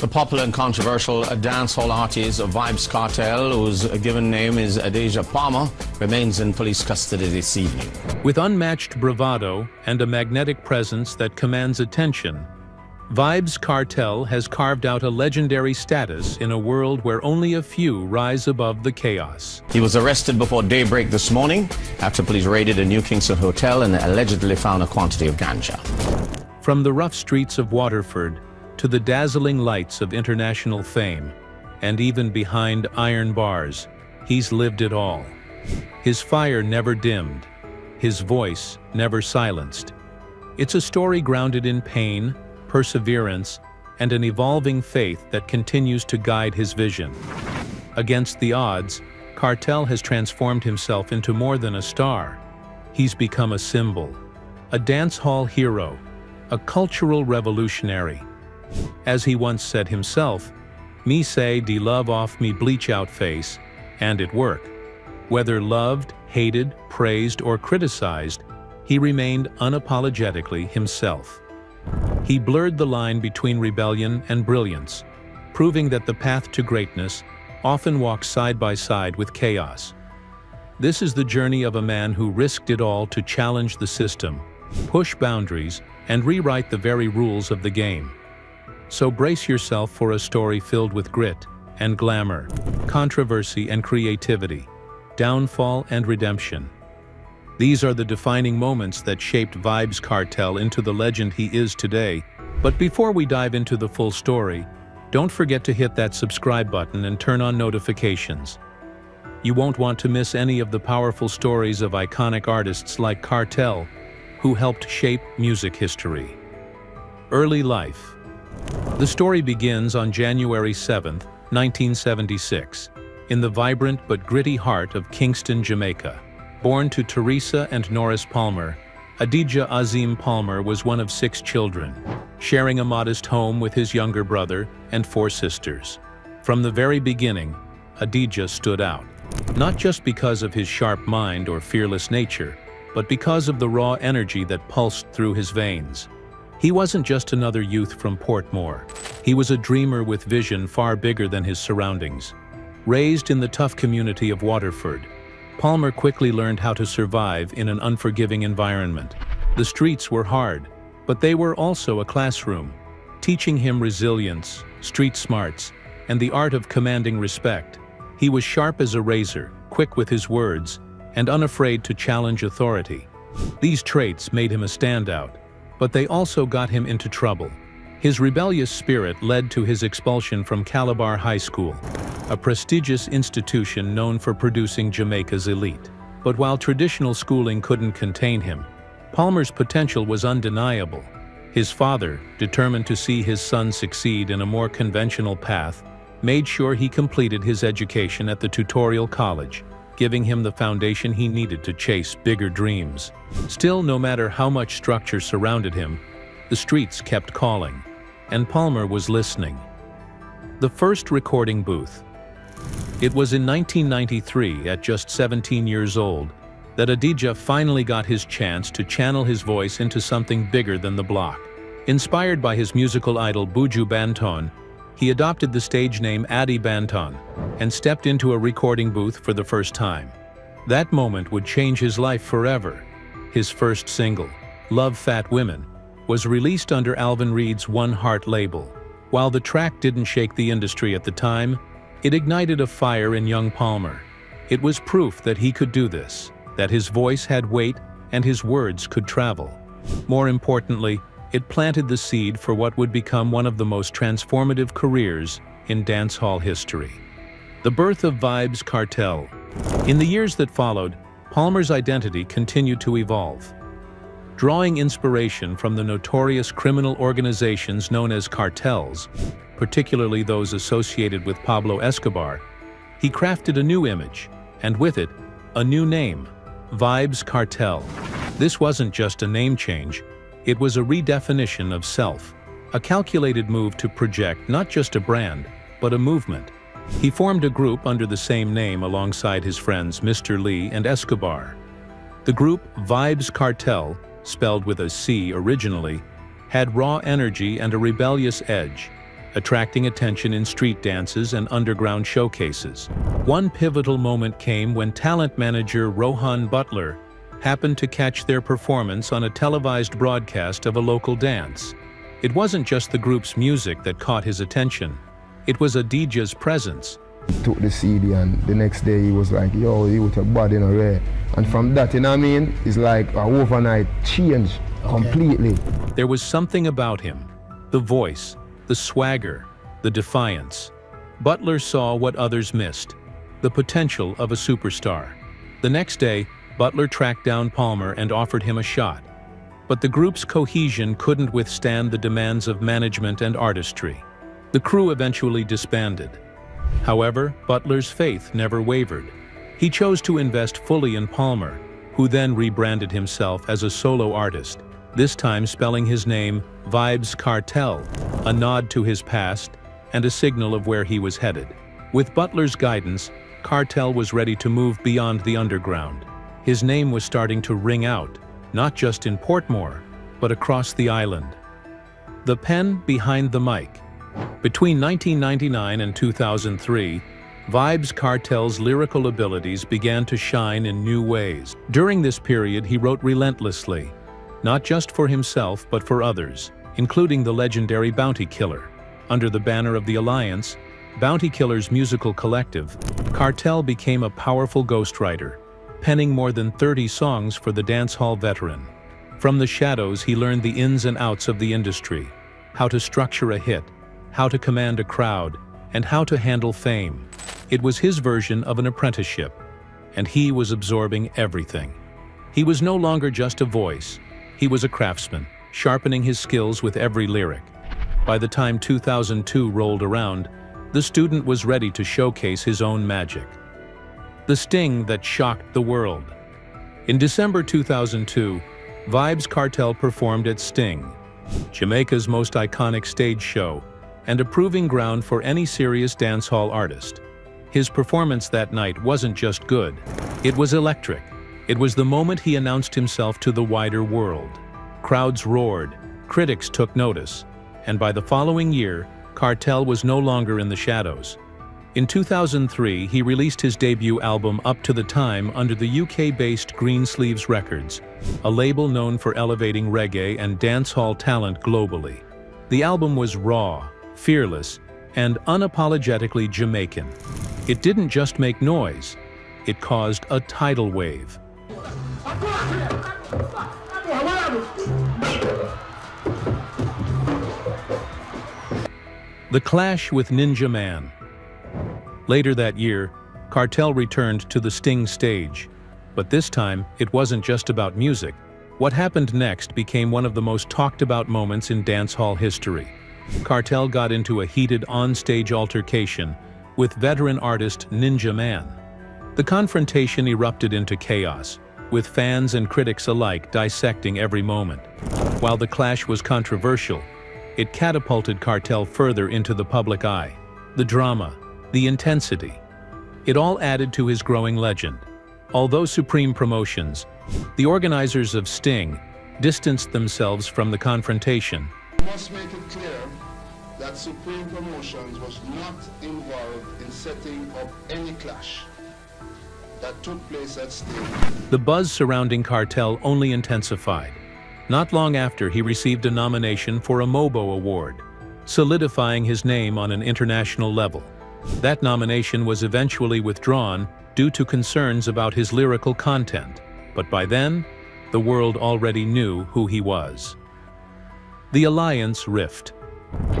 The popular and controversial dancehall artist Vybz Kartel, whose given name is Deejay Palmer, remains in police custody this evening. With unmatched bravado and a magnetic presence that commands attention, Vybz Kartel has carved out a legendary status in a world where only a few rise above the chaos. He was arrested before daybreak this morning after police raided a New Kingston hotel and allegedly found a quantity of ganja. From the rough streets of Waterford to the dazzling lights of international fame, and even behind iron bars, he's lived it all. His fire never dimmed, his voice never silenced. It's a story grounded in pain, perseverance, and an evolving faith that continues to guide his vision. Against the odds, Kartel has transformed himself into more than a star. He's become a symbol, a dancehall hero, a cultural revolutionary. As he once said himself, "Me say de love off me bleach out face," and it worked. Whether loved, hated, praised, or criticized, he remained unapologetically himself. He blurred the line between rebellion and brilliance, proving that the path to greatness often walks side by side with chaos. This is the journey of a man who risked it all to challenge the system, push boundaries, and rewrite the very rules of the game. So brace yourself for a story filled with grit and glamour, controversy and creativity, downfall and redemption. These are the defining moments that shaped Vybz Kartel into the legend he is today. But before we dive into the full story, don't forget to hit that subscribe button and turn on notifications. You won't want to miss any of the powerful stories of iconic artists like Kartel, who helped shape music history. Early life. The story begins on January 7, 1976, in the vibrant but gritty heart of Kingston, Jamaica. Born to Teresa and Norris Palmer, Deejay Azim Palmer was one of 6 children, sharing a modest home with his younger brother and 4 sisters. From the very beginning, Deejay stood out, not just because of his sharp mind or fearless nature, but because of the raw energy that pulsed through his veins. He wasn't just another youth from Portmore. He was a dreamer with vision far bigger than his surroundings. Raised in the tough community of Waterford, Palmer quickly learned how to survive in an unforgiving environment. The streets were hard, but they were also a classroom, teaching him resilience, street smarts, and the art of commanding respect. He was sharp as a razor, quick with his words, and unafraid to challenge authority. These traits made him a standout, but they also got him into trouble. His rebellious spirit led to his expulsion from Calabar High School, a prestigious institution known for producing Jamaica's elite. But while traditional schooling couldn't contain him, Palmer's potential was undeniable. His father, determined to see his son succeed in a more conventional path, made sure he completed his education at the Tutorial College, giving him the foundation he needed to chase bigger dreams. Still, no matter how much structure surrounded him, the streets kept calling, and Palmer was listening. The first recording booth. It was in 1993, at just 17 years old, that Deejay finally got his chance to channel his voice into something bigger than the block. Inspired by his musical idol Buju Banton, he adopted the stage name Adi Banton and stepped into a recording booth for the first time. That moment would change his life forever. His first single, Love Fat Women, was released under Alvin Reed's One Heart label. While the track didn't shake the industry at the time, it ignited a fire in young Palmer. It was proof that he could do this, that his voice had weight and his words could travel. More importantly, it planted the seed for what would become one of the most transformative careers in dancehall history. The birth of Vybz Kartel. In the years that followed, Palmer's identity continued to evolve. Drawing inspiration from the notorious criminal organizations known as cartels, particularly those associated with Pablo Escobar, he crafted a new image, and with it, a new name, Vybz Kartel. This wasn't just a name change, it was a redefinition of self, a calculated move to project not just a brand, but a movement. He formed a group under the same name alongside his friends Mr. Lee and Escobar. The group Vybz Kartel, spelled with a C originally, had raw energy and a rebellious edge. attracting attention in street dances and underground showcases. One pivotal moment came when talent manager Rohan Butler happened to catch their performance on a televised broadcast of a local dance. It wasn't just the group's music that caught his attention. It was a DJ's presence. He took the CD and the next day he was like, yo, you with your body in a rare. And from that, you know what I mean? It's like an overnight change completely. There was something about him. The voice, the swagger, the defiance. Butler saw what others missed. The potential of a superstar. The next day, Butler tracked down Palmer and offered him a shot. But the group's cohesion couldn't withstand the demands of management and artistry. The crew eventually disbanded. However, Butler's faith never wavered. He chose to invest fully in Palmer, who then rebranded himself as a solo artist, this time spelling his name Vybz Kartel, a nod to his past and a signal of where he was headed. With Butler's guidance, Kartel was ready to move beyond the underground. His name was starting to ring out, not just in Portmore, but across the island. The pen behind the mic. Between 1999 and 2003, Vybz Kartel's lyrical abilities began to shine in new ways. During this period, he wrote relentlessly, not just for himself but for others, including the legendary Bounty Killer. Under the banner of the Alliance, Bounty Killer's musical collective, Kartel became a powerful ghostwriter, penning more than 30 songs for the dancehall veteran. From the shadows, he learned the ins and outs of the industry, how to structure a hit, how to command a crowd, and how to handle fame. It was his version of an apprenticeship, and he was absorbing everything. He was no longer just a voice. He was a craftsman, sharpening his skills with every lyric. By the time 2002 rolled around, the student was ready to showcase his own magic. The sting that shocked the world. In December 2002, Vybz Kartel performed at Sting, Jamaica's most iconic stage show, and a proving ground for any serious dancehall artist. His performance that night wasn't just good, it was electric. It was the moment he announced himself to the wider world. Crowds roared, critics took notice, and by the following year, Kartel was no longer in the shadows. In 2003, he released his debut album Up to the Time under the UK-based Greensleeves Records, a label known for elevating reggae and dancehall talent globally. The album was raw, fearless, and unapologetically Jamaican. It didn't just make noise, it caused a tidal wave. The clash with Ninja Man. Later that year, Kartel returned to the Sting stage. But this time, it wasn't just about music. What happened next became one of the most talked about moments in dancehall history. Kartel got into a heated on-stage altercation with veteran artist Ninja Man. The confrontation erupted into chaos, with fans and critics alike dissecting every moment. While the clash was controversial, it catapulted Kartel further into the public eye. The drama, the intensity, it all added to his growing legend. Although Supreme Promotions, the organizers of Sting, distanced themselves from the confrontation. We must make it clear that Supreme Promotions was not involved in setting up any clash that took place at Sting. The buzz surrounding Kartel only intensified. Not long after, he received a nomination for a MOBO Award, solidifying his name on an international level. That nomination was eventually withdrawn due to concerns about his lyrical content, but by then, the world already knew who he was. The Alliance Rift.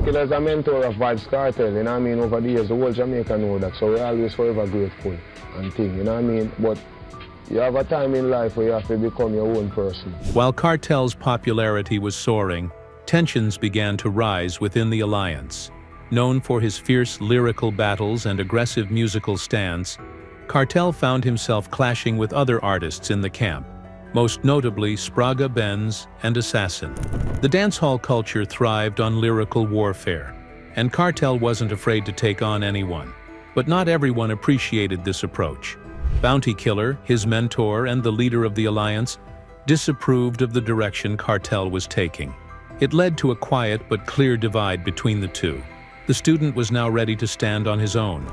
As a mentor of Vybz Kartel, you know what I mean, over the years, the whole Jamaica know that, so we're always forever grateful and things, you know what I mean, but you have a time in life where you have to become your own person. While Kartel's popularity was soaring, tensions began to rise within the Alliance. Known for his fierce lyrical battles and aggressive musical stance, Kartel found himself clashing with other artists in the camp, most notably Spraga Benz and Assassin. The dancehall culture thrived on lyrical warfare, and Kartel wasn't afraid to take on anyone. But not everyone appreciated this approach. Bounty Killer, his mentor and the leader of the Alliance, disapproved of the direction Kartel was taking. It led to a quiet but clear divide between the two. The student was now ready to stand on his own.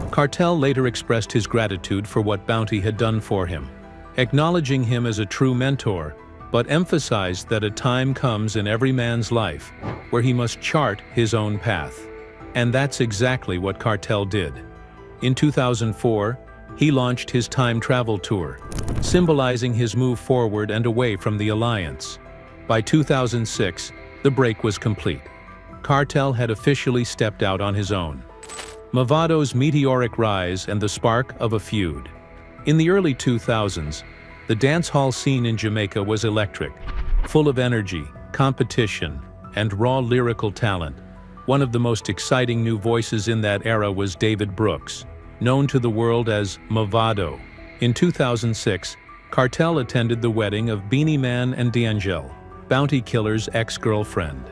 Kartel later expressed his gratitude for what Bounty had done for him, acknowledging him as a true mentor, but emphasized that a time comes in every man's life where he must chart his own path. And that's exactly what Kartel did. In 2004, he launched his time travel tour, symbolizing his move forward and away from the alliance. By 2006, the break was complete. Kartel had officially stepped out on his own. Mavado's meteoric rise and the spark of a feud. In the early 2000s, the dancehall scene in Jamaica was electric, full of energy, competition, and raw lyrical talent. One of the most exciting new voices in that era was David Brooks, known to the world as Mavado. In 2006, Kartel attended the wedding of Beanie Man and D'Angelo, Bounty Killer's ex-girlfriend.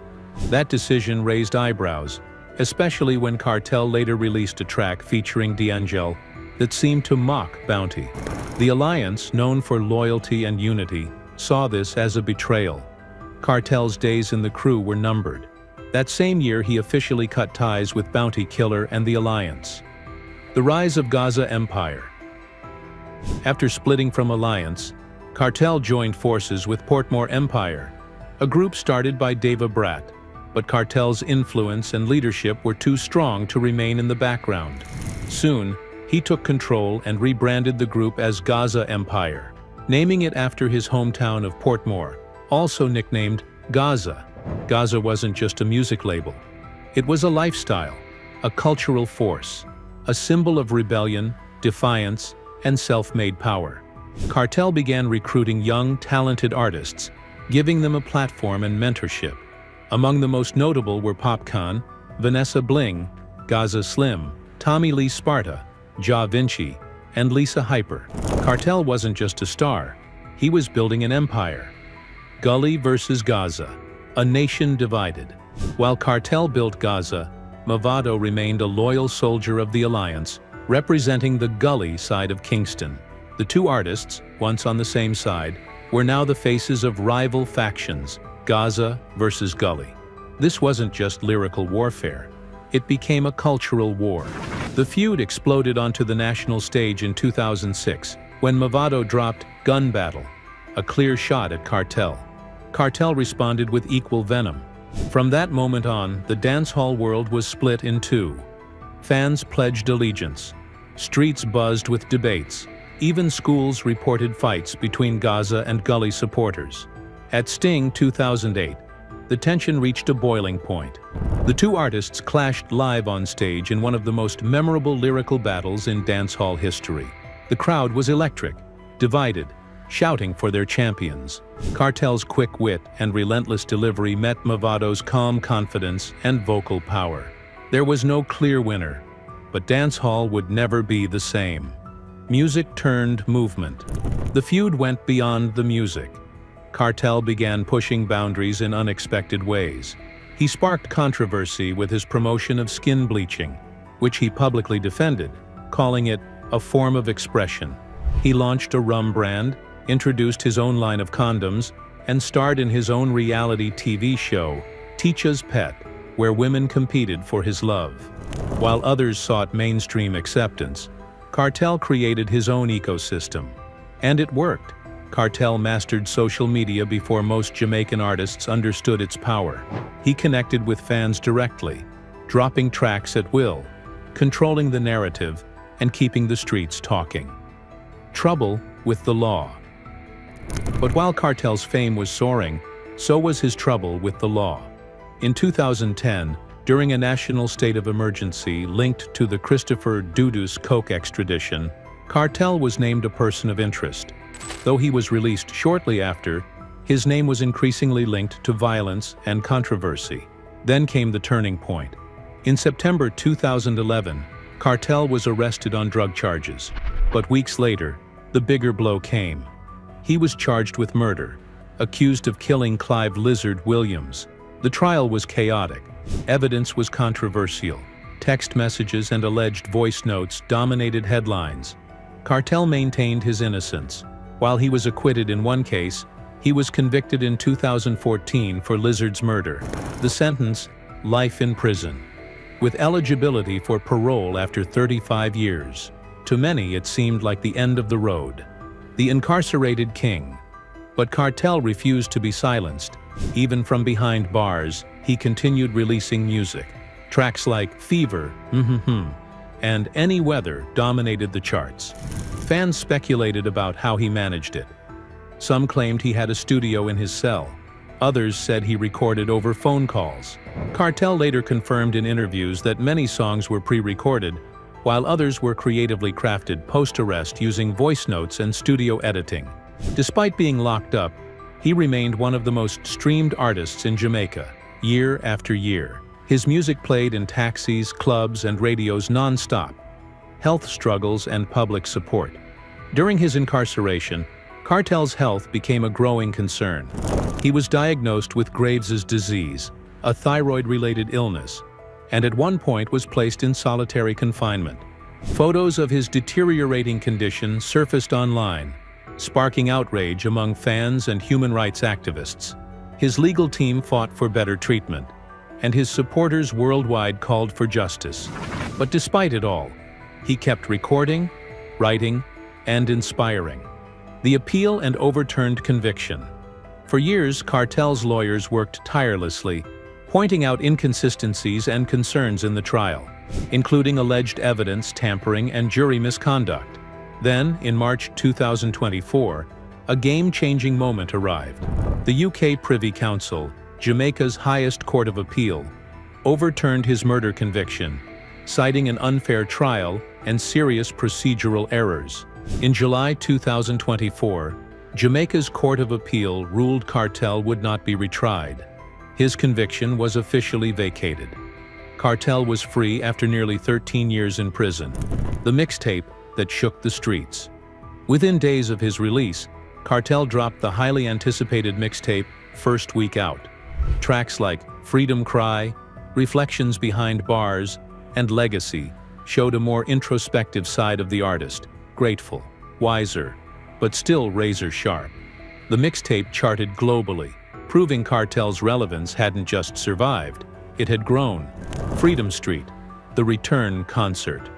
That decision raised eyebrows, especially when Kartel later released a track featuring D'Angelo that seemed to mock Bounty. The alliance, known for loyalty and unity, saw this as a betrayal. Kartel's days in the crew were numbered. That same year, he officially cut ties with Bounty Killer and the alliance. The rise of Gaza Empire. After splitting from Alliance, Kartel joined forces with Portmore Empire, a group started by Deva Brat, but Kartel's influence and leadership were too strong to remain in the background. Soon, he took control and rebranded the group as Gaza Empire, naming it after his hometown of Portmore, also nicknamed Gaza. Gaza wasn't just a music label. It was a lifestyle, a cultural force, a symbol of rebellion, defiance, and self-made power. Kartel began recruiting young, talented artists, giving them a platform and mentorship. Among the most notable were Popcorn, Vanessa Bling, Gaza Slim, Tommy Lee Sparta, Ja Vinci, and Lisa Hyper. Kartel wasn't just a star, he was building an empire. Gully versus Gaza, a nation divided. While Kartel built Gaza, Mavado remained a loyal soldier of the alliance, representing the Gully side of Kingston. The two artists, once on the same side, were now the faces of rival factions, Gaza versus Gully. This wasn't just lyrical warfare. It became a cultural war. The feud exploded onto the national stage in 2006, when Mavado dropped Gun Battle, a clear shot at Kartel. Kartel responded with equal venom. From that moment on, the dancehall world was split in two. Fans pledged allegiance. Streets buzzed with debates. Even schools reported fights between Gaza and Gully supporters. At Sting 2008, the tension reached a boiling point. The two artists clashed live on stage in one of the most memorable lyrical battles in dancehall history. The crowd was electric, divided, shouting for their champions. Kartel's quick wit and relentless delivery met Mavado's calm confidence and vocal power. There was no clear winner, but dancehall would never be the same. Music turned movement. The feud went beyond the music. Kartel began pushing boundaries in unexpected ways. He sparked controversy with his promotion of skin bleaching, which he publicly defended, calling it a form of expression. He launched a rum brand, introduced his own line of condoms, and starred in his own reality TV show, Teacha's Pet, where women competed for his love. While others sought mainstream acceptance, Kartel created his own ecosystem. And it worked. Kartel mastered social media before most Jamaican artists understood its power. He connected with fans directly, dropping tracks at will, controlling the narrative, and keeping the streets talking. Trouble with the law. But while Kartel's fame was soaring, so was his trouble with the law. In 2010, during a national state of emergency linked to the Christopher Dudus coke extradition, Kartel was named a person of interest. Though he was released shortly after, his name was increasingly linked to violence and controversy. Then came the turning point. In September 2011, Kartel was arrested on drug charges. But weeks later, the bigger blow came. He was charged with murder, accused of killing Clive Lizard Williams. The trial was chaotic. Evidence was controversial. Text messages and alleged voice notes dominated headlines. Kartel maintained his innocence. While he was acquitted in one case, he was convicted in 2014 for Lizard's murder. The sentence, life in prison. with eligibility for parole after 35 years. To many, it seemed like the end of the road. The incarcerated king. But Kartel refused to be silenced. Even from behind bars, he continued releasing music. Tracks like Fever, and Any Weather dominated the charts. Fans speculated about how he managed it. Some claimed he had a studio in his cell. Others said he recorded over phone calls. Kartel later confirmed in interviews that many songs were pre-recorded, while others were creatively crafted post-arrest using voice notes and studio editing. Despite being locked up, he remained one of the most streamed artists in Jamaica, year after year. His music played in taxis, clubs, and radios non-stop. Health struggles and public support. During his incarceration, Kartel's health became a growing concern. He was diagnosed with Graves' disease, a thyroid-related illness, and at one point was placed in solitary confinement. Photos of his deteriorating condition surfaced online, sparking outrage among fans and human rights activists. His legal team fought for better treatment, and his supporters worldwide called for justice. But despite it all, he kept recording, writing, and inspiring. The appeal and overturned conviction. For years, Kartel's lawyers worked tirelessly, pointing out inconsistencies and concerns in the trial, including alleged evidence tampering and jury misconduct. Then, in March 2024, a game-changing moment arrived. The UK Privy Council, Jamaica's highest court of appeal, overturned his murder conviction, citing an unfair trial and serious procedural errors. In July 2024, Jamaica's Court of Appeal ruled Kartel would not be retried. His conviction was officially vacated. Kartel was free after nearly 13 years in prison, the mixtape that shook the streets. Within days of his release, Kartel dropped the highly anticipated mixtape First Week Out. Tracks like Freedom Cry, Reflections Behind Bars, and Legacy showed a more introspective side of the artist, grateful, wiser, but still razor-sharp. The mixtape charted globally, proving Kartel's relevance hadn't just survived, it had grown. Freedom Street, the return concert.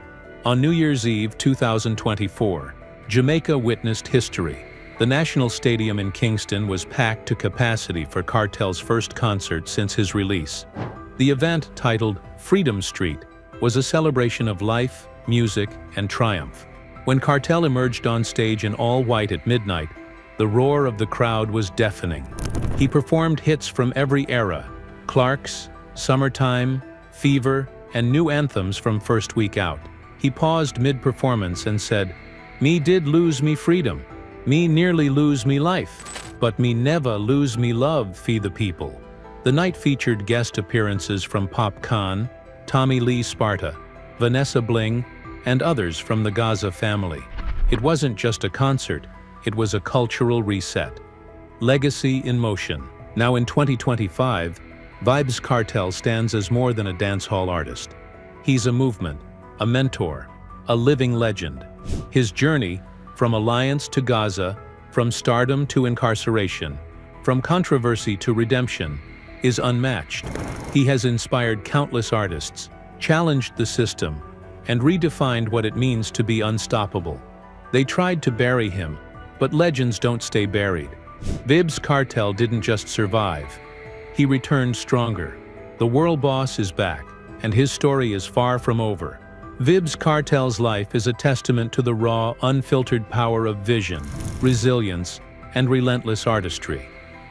On New Year's Eve 2024, Jamaica witnessed history. The National Stadium in Kingston was packed to capacity for Kartel's first concert since his release. The event, titled Freedom Street, was a celebration of life, music, and triumph. When Kartel emerged on stage in all white at midnight, the roar of the crowd was deafening. He performed hits from every era: Clark's, Summertime, Fever, and new anthems from First Week Out. He paused mid-performance and said, "Me did lose me freedom. Me nearly lose me life. But me never lose me love, fe the people." The night featured guest appearances from Pop Khan, Tommy Lee Sparta, Vanessa Bling, and others from the Gaza family. It wasn't just a concert, it was a cultural reset. Legacy in motion. Now in 2025, Vybz Kartel stands as more than a dancehall artist. He's a movement, a mentor, a living legend. His journey, from alliance to Gaza, from stardom to incarceration, from controversy to redemption, is unmatched. He has inspired countless artists, challenged the system, and redefined what it means to be unstoppable. They tried to bury him, but legends don't stay buried. Vybz Kartel didn't just survive. He returned stronger. The world boss is back, and his story is far from over. Vybz Kartel's life is a testament to the raw, unfiltered power of vision, resilience, and relentless artistry.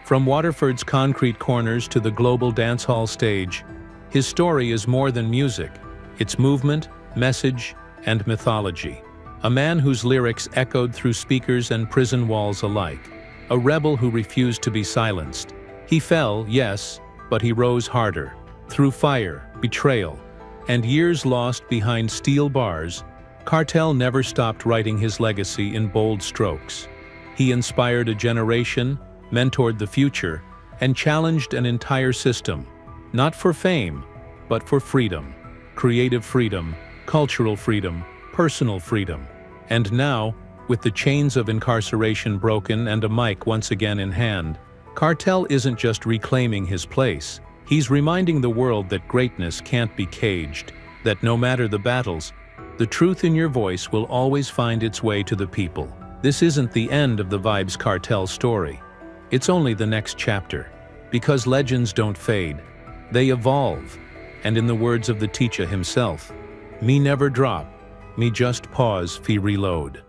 From Waterford's concrete corners to the global dancehall stage, his story is more than music. It's movement, message, and mythology. A man whose lyrics echoed through speakers and prison walls alike. A rebel who refused to be silenced. He fell, yes, but he rose harder. Through fire, betrayal, and years lost behind steel bars, Kartel never stopped writing his legacy in bold strokes. He inspired a generation, mentored the future, and challenged an entire system, not for fame, but for freedom. Creative freedom, cultural freedom, personal freedom. And now, with the chains of incarceration broken and a mic once again in hand, Kartel isn't just reclaiming his place, He's reminding the world that greatness can't be caged, that no matter the battles, the truth in your voice will always find its way to the people. This isn't the end of the Vybz Kartel story. It's only the next chapter. Because legends don't fade, they evolve. And in the words of the teacher himself, me never drop, me just pause fi reload.